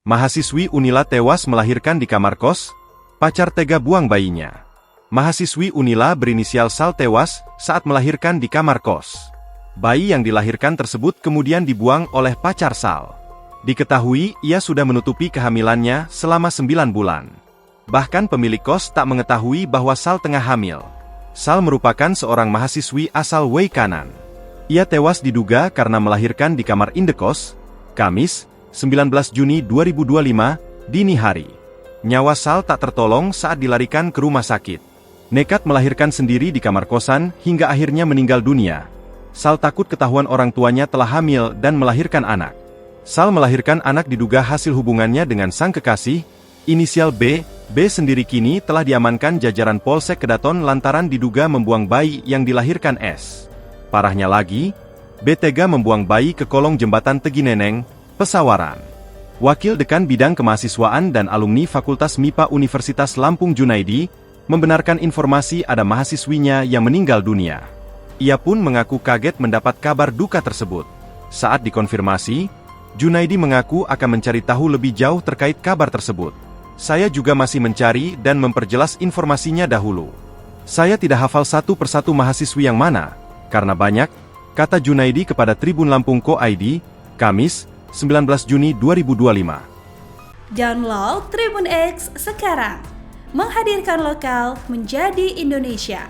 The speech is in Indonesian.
Mahasiswi Unila tewas melahirkan di kamar kos, pacar tega buang bayinya. Mahasiswi Unila berinisial Sal tewas saat melahirkan di kamar kos. Bayi yang dilahirkan tersebut kemudian dibuang oleh pacar Sal. Diketahui ia sudah menutupi kehamilannya selama 9 bulan. Bahkan pemilik kos tak mengetahui bahwa Sal tengah hamil. Sal merupakan seorang mahasiswi asal Wei Kanan. Ia tewas diduga karena melahirkan di kamar indekos, Kamis, 19 Juni 2025, dini hari. Nyawa Sal tak tertolong saat dilarikan ke rumah sakit. Nekat melahirkan sendiri di kamar kosan hingga akhirnya meninggal dunia. Sal takut ketahuan orang tuanya telah hamil dan melahirkan anak. Sal melahirkan anak diduga hasil hubungannya dengan sang kekasih, inisial B. B sendiri kini telah diamankan jajaran Polsek Kedaton lantaran diduga membuang bayi yang dilahirkan S. Parahnya lagi, B tega membuang bayi ke kolong jembatan Tegineneng, Pesawaran. Wakil Dekan Bidang Kemahasiswaan dan Alumni Fakultas MIPA Universitas Lampung Junaidi, membenarkan informasi ada mahasiswinya yang meninggal dunia. Ia pun mengaku kaget mendapat kabar duka tersebut. Saat dikonfirmasi, Junaidi mengaku akan mencari tahu lebih jauh terkait kabar tersebut. Saya juga masih mencari dan memperjelas informasinya dahulu. Saya tidak hafal satu persatu mahasiswi yang mana, karena banyak, kata Junaidi kepada Tribun Lampung.co.id, Kamis, 19 Juni 2025. Download Tribun X sekarang, menghadirkan lokal menjadi Indonesia.